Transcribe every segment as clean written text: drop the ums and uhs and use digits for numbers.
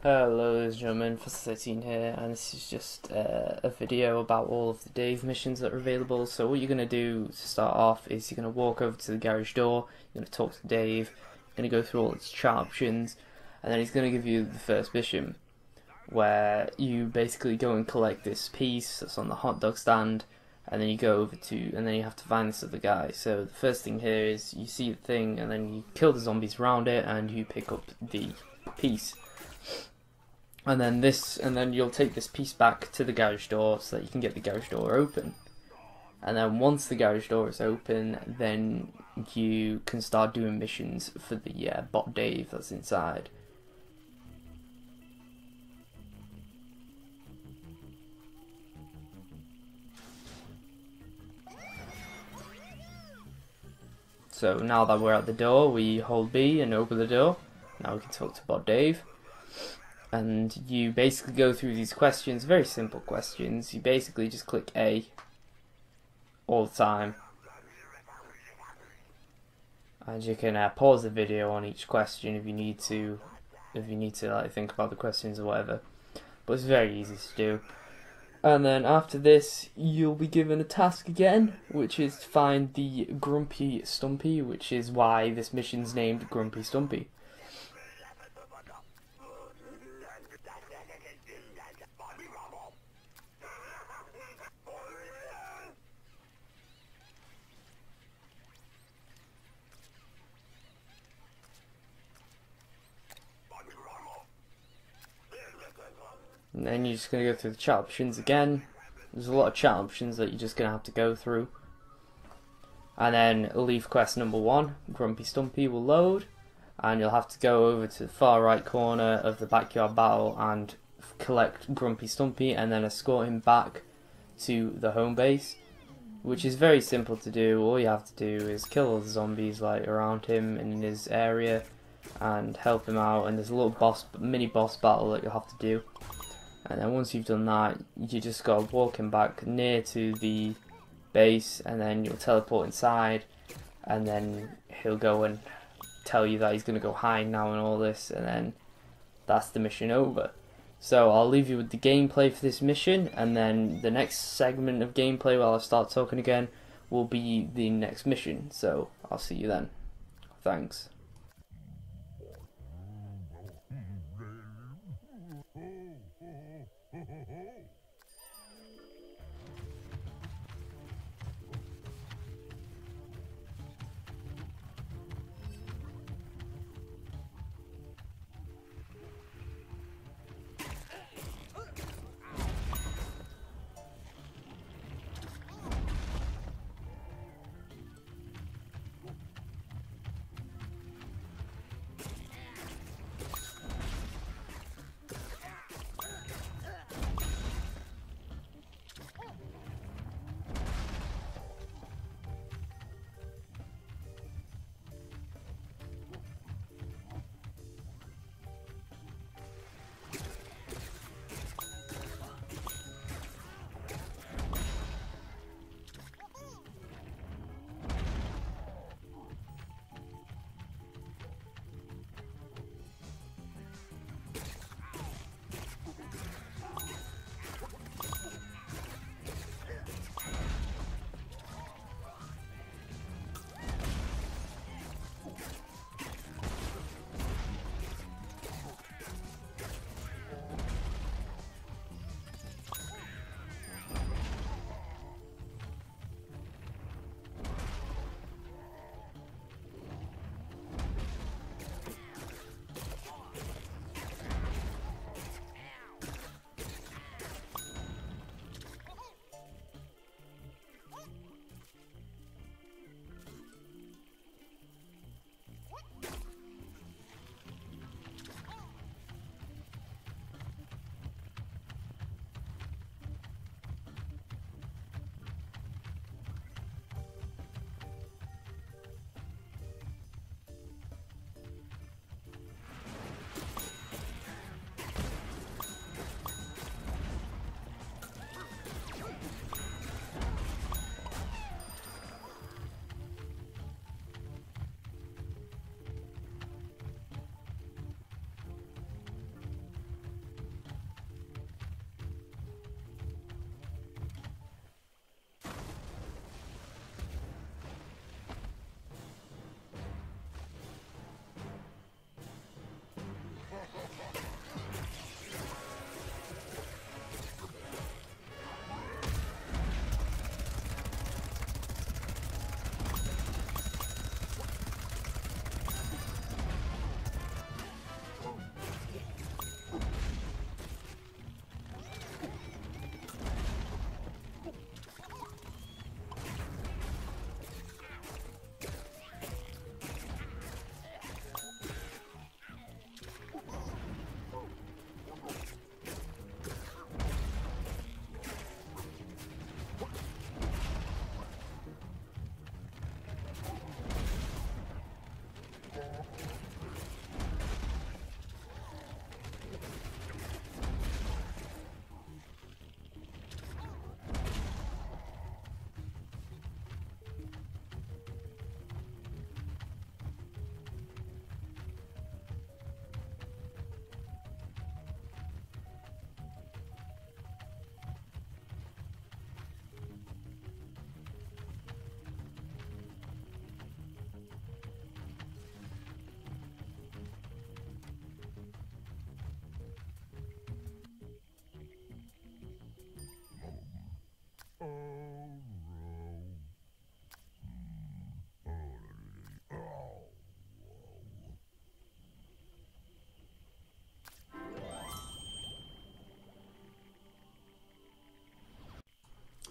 Hello ladies and gentlemen, Fast13 here, and this is just a video about all of the Dave missions that are available. So what you're going to do to start off is you're going to walk over to the garage door, you're going to talk to Dave, you're going to go through all its chat options, and then he's going to give you the first mission, where you basically go and collect this piece that's on the hot dog stand, and then you go over to, and then you have to find this other guy. So the first thing here is you see the thing, and then you kill the zombies around it, and you pick up the piece. And then you'll take this piece back to the garage door so that you can get the garage door open. And then once the garage door is open, then you can start doing missions for the bot Dave that's inside. So now that we're at the door, we hold B and open the door. Now we can talk to bot Dave. And you basically go through these questions, very simple questions. You basically just click A all the time, and you can pause the video on each question if you need to, like think about the questions or whatever. But it's very easy to do. And then after this, you'll be given a task again, which is to find the Grumpy Stumpy, which is why this mission's named Grumpy Stumpy. And then you're just going to go through the chat options again. There's a lot of chat options that you're just going to have to go through. And then leave quest number 1, Grumpy Stumpy, will load. And you'll have to go over to the far right corner of the backyard battle and collect Grumpy Stumpy and then escort him back to the home base. Which is very simple to do. All you have to do is kill all the zombies like around him in his area and help him out. And there's a little mini boss battle that you'll have to do. And then once you've done that, you just gotta walk him back near to the base, and then you'll teleport inside, and then he'll go and tell you that he's gonna go hide now and all this, and then that's the mission over. So I'll leave you with the gameplay for this mission, and then the next segment of gameplay while I start talking again will be the next mission. So I'll see you then. Thanks.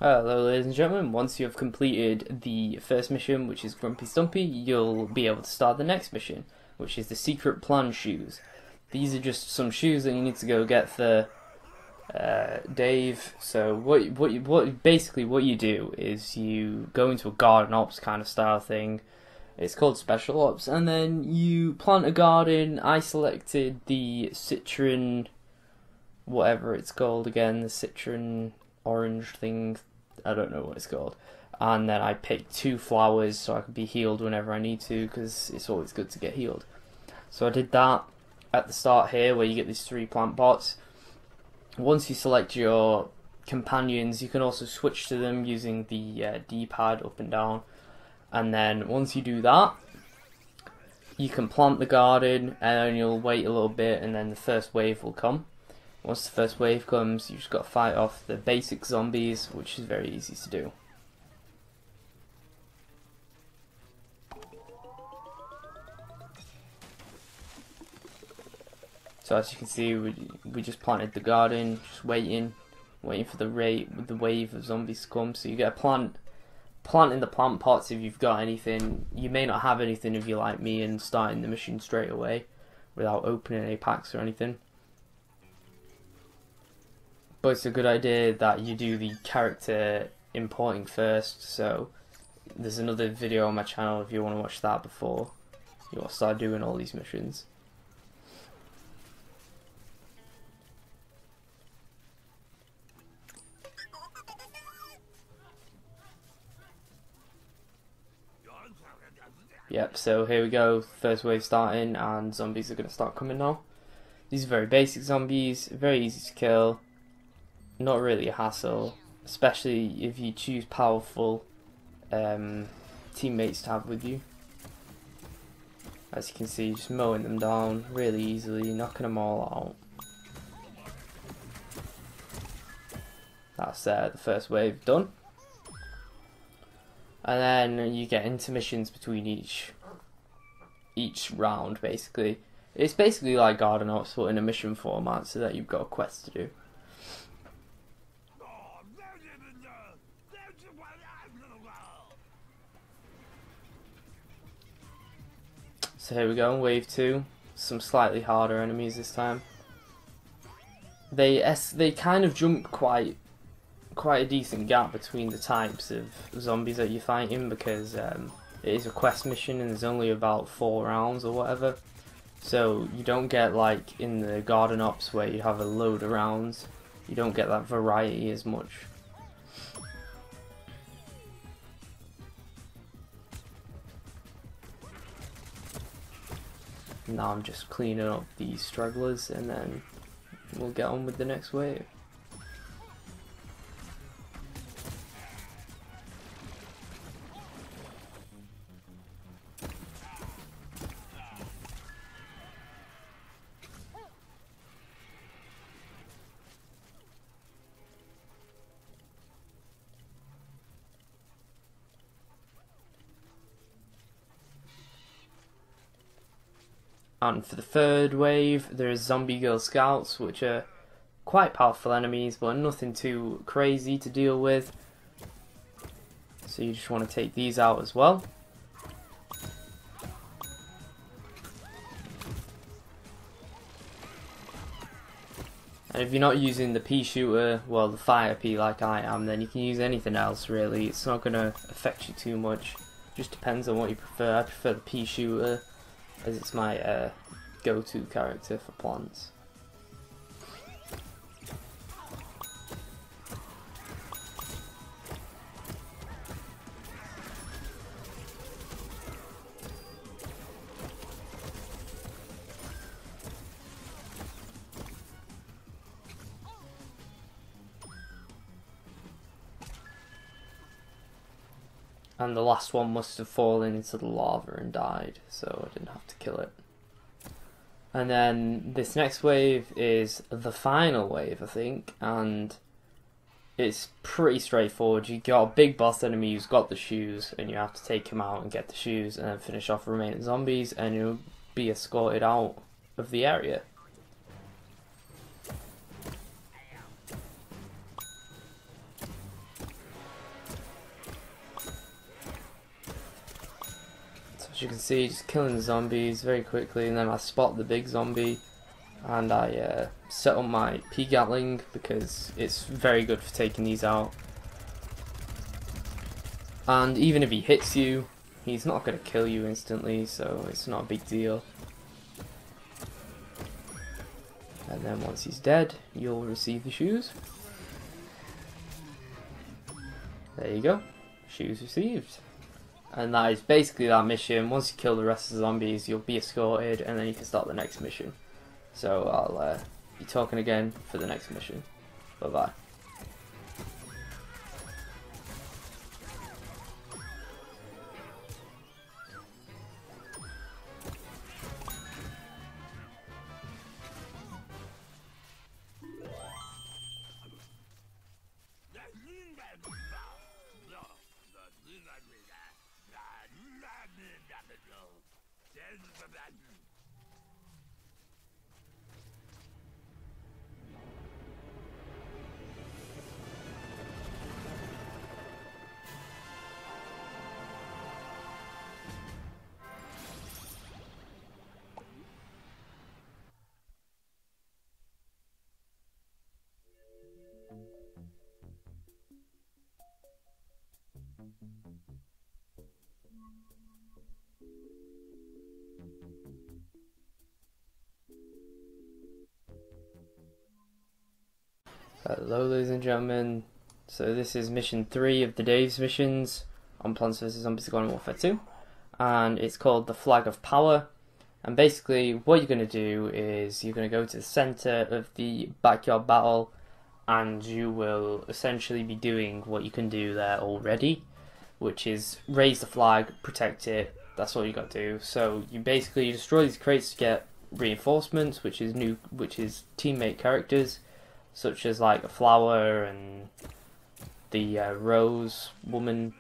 Hello ladies and gentlemen, once you have completed the first mission, which is Grumpy Stumpy, you'll be able to start the next mission, which is the secret plan shoes. These are just some shoes that you need to go get for Dave. So what you do is you go into a garden ops kind of style thing. It's called special ops, and then you plant a garden. I selected the citron, whatever it's called again, the citron orange thing. I don't know what it's called. And then I picked 2 flowers so I could be healed whenever I need to, because it's always good to get healed. So I did that at the start here, where you get these 3 plant pots. Once you select your companions, you can also switch to them using the D-pad up and down. And then once you do that, you can plant the garden, and then you'll wait a little bit, and then the first wave will come. Once the first wave comes, you've just got to fight off the basic zombies, which is very easy to do. So as you can see, we just planted the garden, just waiting for the wave of zombies to come. So you get a plant in the plant pots if you've got anything. You may not have anything if you're like me and starting the mission straight away without opening any packs or anything. But it's a good idea that you do the character importing first. So there's another video on my channel if you want to watch that before you start doing all these missions. Yep, so here we go, first wave starting, and zombies are going to start coming now. These are very basic zombies, very easy to kill, not really a hassle, especially if you choose powerful teammates to have with you. As you can see, just mowing them down really easily, knocking them all out. That's the first wave done. And then you get intermissions between each round, basically. It's basically like Garden Ops, but in a mission format, so that you've got a quest to do. So here we go, wave 2. Some slightly harder enemies this time. They kind of jump quite a decent gap between the types of zombies that you're fighting, because it is a quest mission and there's only about 4 rounds or whatever. So you don't get like in the Garden Ops where you have a load of rounds. You don't get that variety as much. Now I'm just cleaning up these stragglers, and then we'll get on with the next wave. And for the third wave, there is Zombie Girl Scouts, which are quite powerful enemies, but nothing too crazy to deal with. So you just want to take these out as well. And if you're not using the pea shooter, well, the fire pea like I am, then you can use anything else really. It's not going to affect you too much. Just depends on what you prefer. I prefer the pea shooter, as it's my go-to character for plants. And the last one must have fallen into the lava and died, so I didn't have to kill it. And then this next wave is the final wave, I think, and it's pretty straightforward. You got a big boss enemy who's got the shoes, and you have to take him out and get the shoes, and then finish off the remaining zombies, and you'll be escorted out of the area. As you can see, just killing the zombies very quickly, and then I spot the big zombie, and I set up my P-Gatling because it's very good for taking these out. And even if he hits you, he's not going to kill you instantly, so it's not a big deal. And then once he's dead, you'll receive the shoes. There you go, shoes received. And that is basically that mission. Once you kill the rest of the zombies, you'll be escorted, and then you can start the next mission. So I'll be talking again for the next mission. Bye bye. Hello ladies and gentlemen, so this is mission 3 of the day's missions on Plants vs Zombies Garden Warfare 2, and it's called the Flag of Power. And basically what you're going to do is you're going to go to the centre of the backyard battle, and you will essentially be doing what you can do there already, which is raise the flag, protect it. That's all you got to do. So you basically destroy these crates to get reinforcements, which is teammate characters, such as like a flower and the rose woman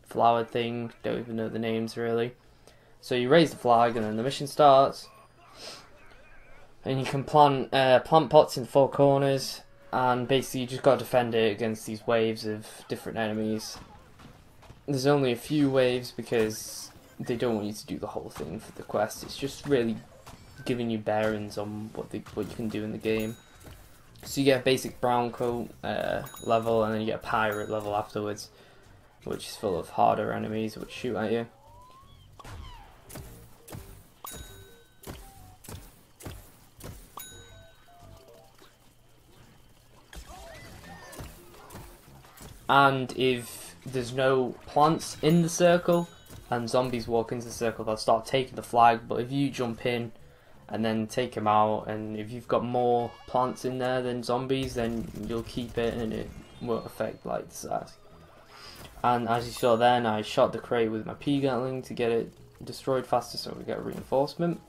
flower thing. Don't even know the names really. So you raise the flag, and then the mission starts, and you can plant pots in 4 corners, and basically you just got to defend it against these waves of different enemies. There's only a few waves because they don't want you to do the whole thing for the quest. It's just really giving you bearings on what you can do in the game. So you get a basic brown coat level, and then you get a pirate level afterwards, which is full of harder enemies which shoot at you. And if there's no plants in the circle and zombies walk into the circle, they'll start taking the flag. But if you jump in and then take them out, and if you've got more plants in there than zombies, then you'll keep it and it won't affect like the size. And as you saw then, I shot the crate with my P-Gatling to get it destroyed faster so we get a reinforcement.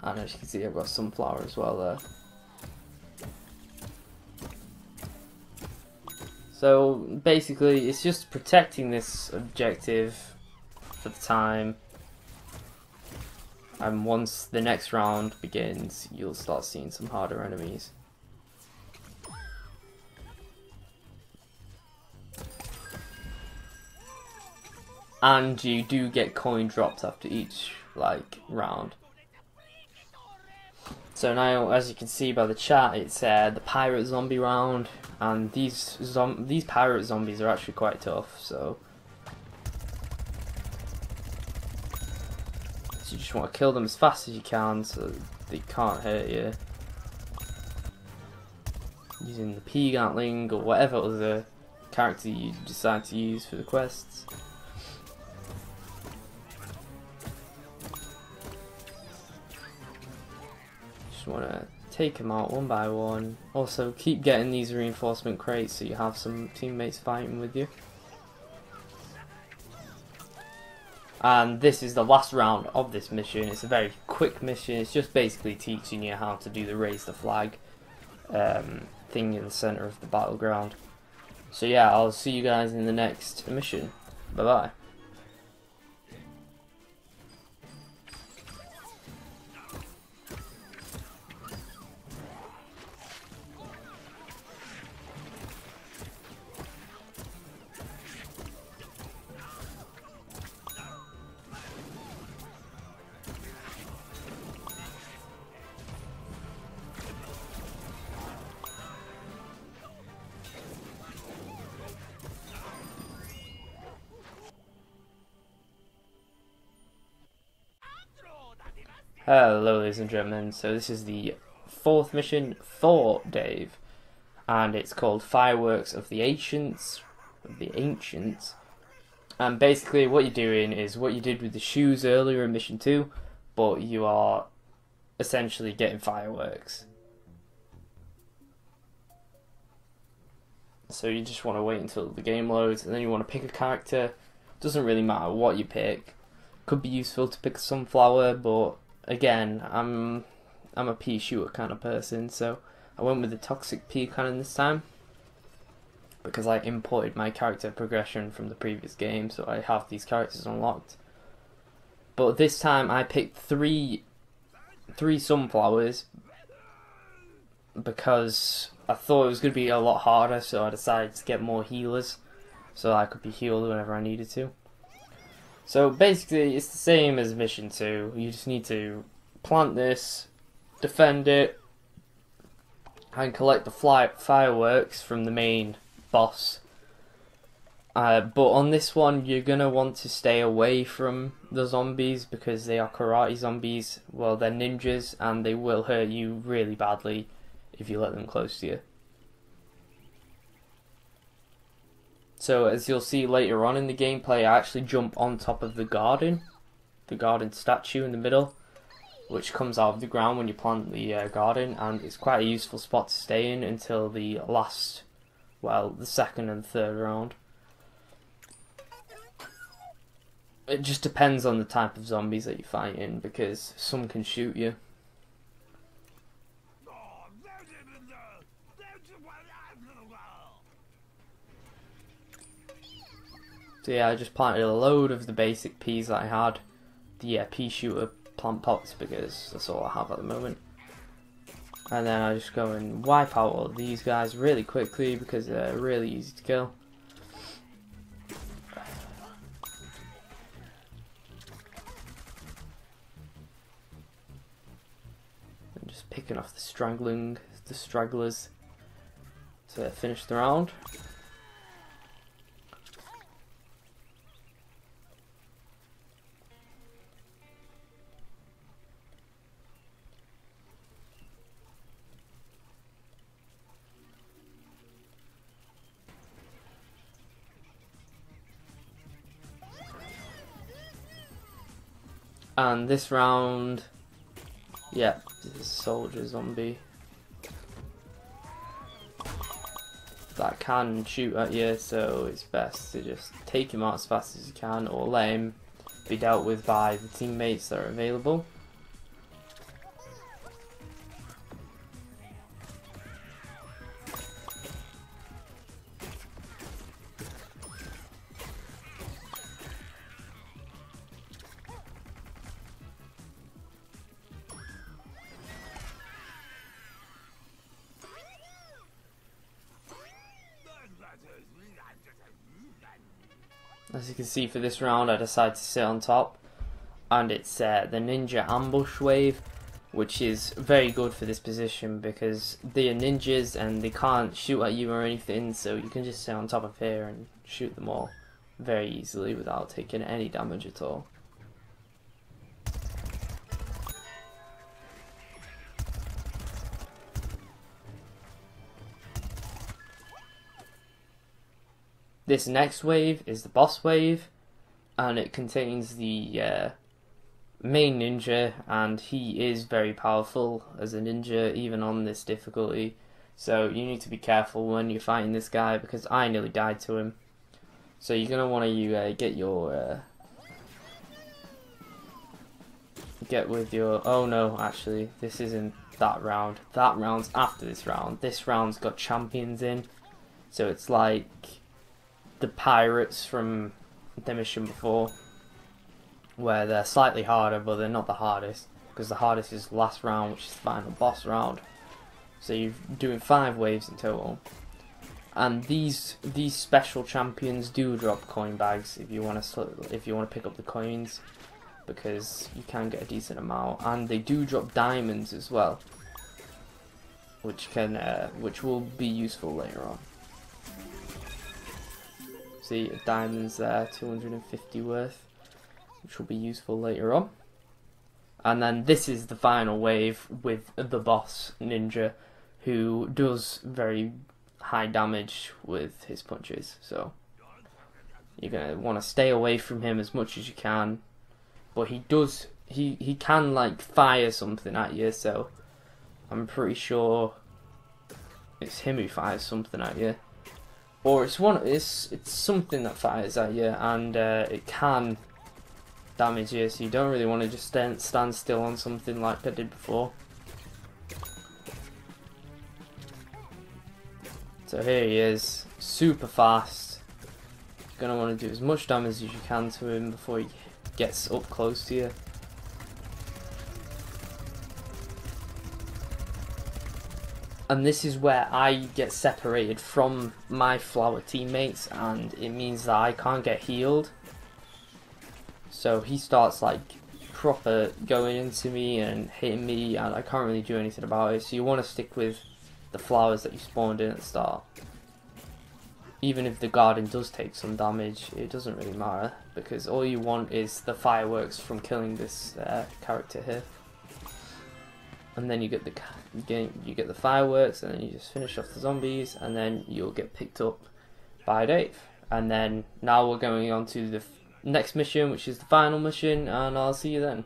And as you can see, I've got sunflower as well there. So basically it's just protecting this objective for the time, and once the next round begins you'll start seeing some harder enemies. And you do get coin drops after each round. So now, as you can see by the chat, it's the pirate zombie round, and these pirate zombies are actually quite tough. So you just want to kill them as fast as you can so they can't hurt you, using the P-Gatling or whatever other character you decide to use for the quests. Just want to take them out one by one. Also keep getting these reinforcement crates so you have some teammates fighting with you. And this is the last round of this mission. It's a very quick mission. It's just basically teaching you how to do the raise the flag thing in the center of the battleground. So yeah, I'll see you guys in the next mission. Bye bye. Hello, ladies and gentlemen. So this is the fourth mission for Dave, and it's called Fireworks of the Ancients. And basically, what you're doing is what you did with the shoes earlier in mission 2, but you are essentially getting fireworks. So you just want to wait until the game loads, and then you want to pick a character. Doesn't really matter what you pick. Could be useful to pick a sunflower, but again, I'm a pea shooter kind of person, so I went with the toxic pea cannon this time because I imported my character progression from the previous game, so I have these characters unlocked. But this time I picked three sunflowers because I thought it was going to be a lot harder, so I decided to get more healers so I could be healed whenever I needed to. So basically, it's the same as mission 2. You just need to plant this, defend it, and collect the fireworks from the main boss. But on this one, you're going to want to stay away from the zombies because they are karate zombies. Well, they're ninjas, and they will hurt you really badly if you let them close to you. So as you'll see later on in the gameplay, I actually jump on top of the garden statue in the middle, which comes out of the ground when you plant the garden, and it's quite a useful spot to stay in until the last, well, the second and third round. It just depends on the type of zombies that you fight in, because some can shoot you. So yeah, I just planted a load of the basic peas that I had, the pea shooter plant pots, because that's all I have at the moment. And then I just go and wipe out all these guys really quickly because they're really easy to kill. And just picking off the stragglers to finish the round. And this round, yeah, this is soldier zombie that can shoot at you, so it's best to just take him out as fast as you can or let him be dealt with by the teammates that are available. As you can see, for this round I decided to sit on top, and it's the ninja ambush wave, which is very good for this position because they are ninjas and they can't shoot at you or anything, so you can just sit on top of here and shoot them all very easily without taking any damage at all. This next wave is the boss wave, and it contains the main ninja, and he is very powerful as a ninja even on this difficulty, so you need to be careful when you're fighting this guy because I nearly died to him. So you're going to want to get your oh no, actually this isn't that round, that round's after this round. This round's got champions in, so it's like the pirates from the mission before, where they're slightly harder, but they're not the hardest, because the hardest is the last round, which is the final boss round. So you're doing 5 waves in total, and these special champions do drop coin bags if you want to pick up the coins, because you can get a decent amount, and they do drop diamonds as well, which will be useful later on. See, diamonds there, 250 worth, which will be useful later on. And then this is the final wave with the boss ninja, who does very high damage with his punches. So you're gonna want to stay away from him as much as you can. But he can like fire something at you, so I'm pretty sure it's him who fires something at you, or it's something that fires at you, and it can damage you. So you don't really want to just stand still on something like I did before. So here he is, super fast. You're gonna want to do as much damage as you can to him before he gets up close to you. And this is where I get separated from my flower teammates, and it means that I can't get healed. So he starts like proper going into me and hitting me, and I can't really do anything about it. So you want to stick with the flowers that you spawned in at the start. Even if the garden does take some damage, it doesn't really matter, because all you want is the fireworks from killing this character here. And then you get the fireworks, and then you just finish off the zombies, and then you'll get picked up by L.E.A.F. And then now we're going on to the next mission, which is the final mission, and I'll see you then.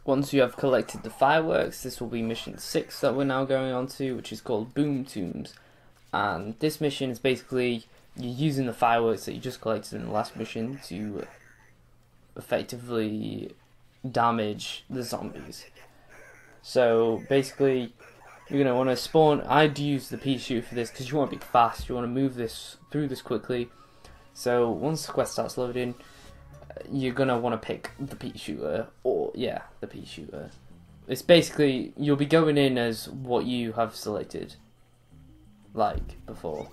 Once you have collected the fireworks, this will be mission 6 that we're now going on to, which is called Boom Tombs. And this mission is basically you're using the fireworks that you just collected in the last mission to effectively damage the zombies. So basically, you're going to want to spawn. I'd use the pea shooter for this because you want to be fast. You want to move this through this quickly. So once the quest starts loading, you're going to want to pick the pea shooter, or yeah, the pea shooter. It's basically, you'll be going in as what you have selected, like before.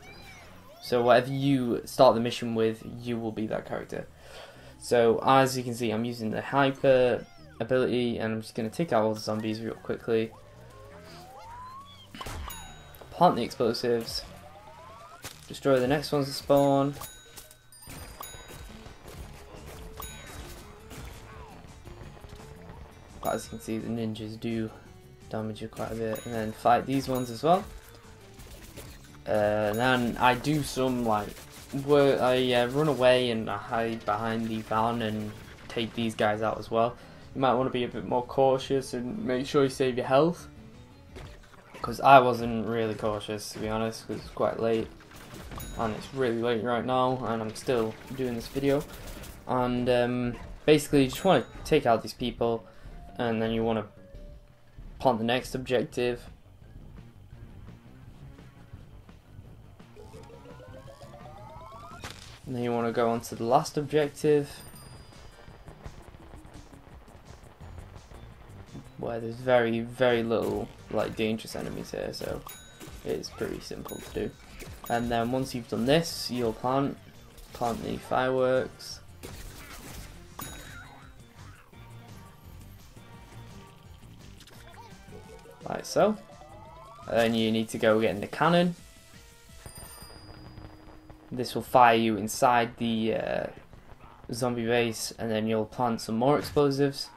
So whatever you start the mission with, you will be that character. So as you can see, I'm using the hyper ability, and I'm just going to take out all the zombies real quickly. Plant the explosives. Destroy the next ones that spawn. But as you can see, the ninjas do damage you quite a bit. And then fight these ones as well. And then I do some like work. I run away and I hide behind the van and take these guys out as well. You might want to be a bit more cautious and make sure you save your health, because I wasn't really cautious, to be honest, because it's quite late and it's really late right now and I'm still doing this video. And basically you just want to take out these people, and then you want to plant the next objective. And then you want to go on to the last objective, where there's very, very little like dangerous enemies here, so it's pretty simple to do. And then once you've done this, you'll plant the fireworks. Like so. And then you need to go get in the cannon. This will fire you inside the zombie base, and then you'll plant some more explosives.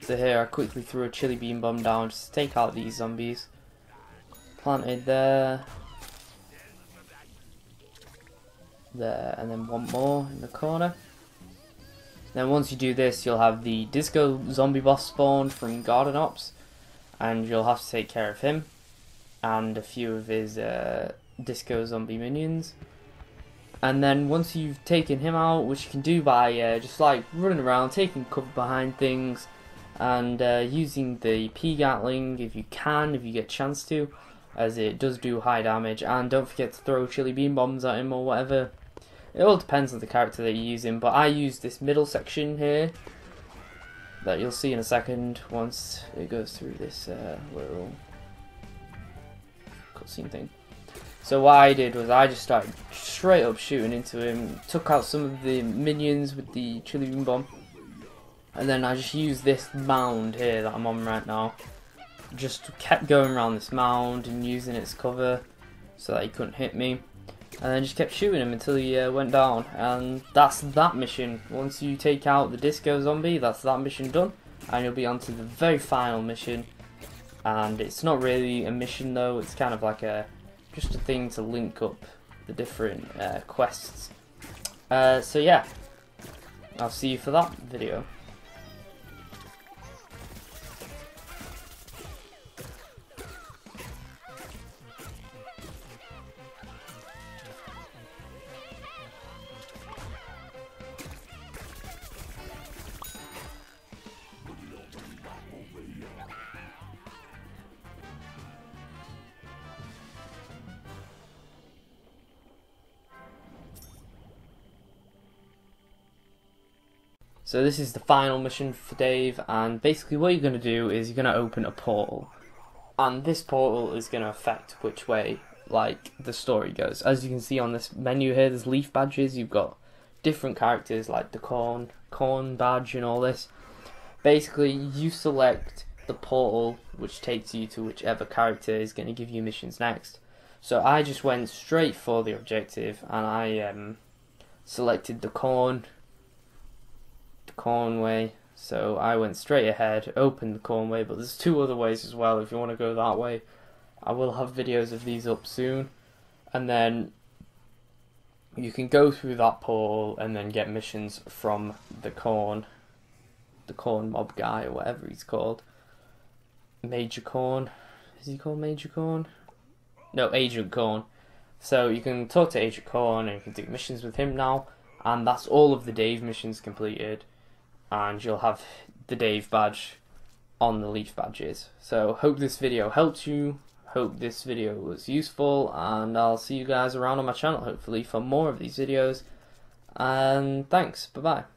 So here I quickly threw a chili bean bomb down just to take out these zombies. Planted there. There, and then one more in the corner. Then once you do this, you'll have the disco zombie boss spawn from Garden Ops, and you'll have to take care of him and a few of his disco zombie minions. And then once you've taken him out, which you can do by just like running around, taking cover behind things, and using the P-Gatling if you get a chance to, as it does do high damage. And don't forget to throw chili bean bombs at him or whatever. It all depends on the character that you're using, but I use this middle section here that you'll see in a second once it goes through this little cutscene thing. So what I did was I just started straight up shooting into him, took out some of the minions with the chili bean bomb, and then I just used this mound here that I'm on right now. Just kept going around this mound and using its cover so that he couldn't hit me. And then just kept shooting him until he went down. And that's that mission. Once you take out the disco zombie, that's that mission done. And you'll be on to the very final mission. And it's not really a mission though, it's kind of like just a thing to link up the different quests. So yeah, I'll see you for that video. So this is the final mission for Dave, and basically what you're going to do is you're going to open a portal, and this portal is going to affect which way like the story goes. As you can see on this menu here, there's L.E.A.F badges. You've got different characters like the corn badge and all this. Basically you select the portal which takes you to whichever character is going to give you missions next. So I just went straight for the objective, and I selected the corn way, so I went straight ahead, opened the corn way, but there's two other ways as well if you want to go that way. I will have videos of these up soon, and then you can go through that portal and then get missions from the corn mob guy or whatever he's called. Major Corn, is he called Major Corn? No, Agent Corn. So you can talk to Agent Corn and you can do missions with him now, and that's all of the Dave missions completed. And you'll have the Dave badge on the L.E.A.F badges. So hope this video helped you, hope this video was useful, and I'll see you guys around on my channel hopefully for more of these videos. And thanks, bye bye.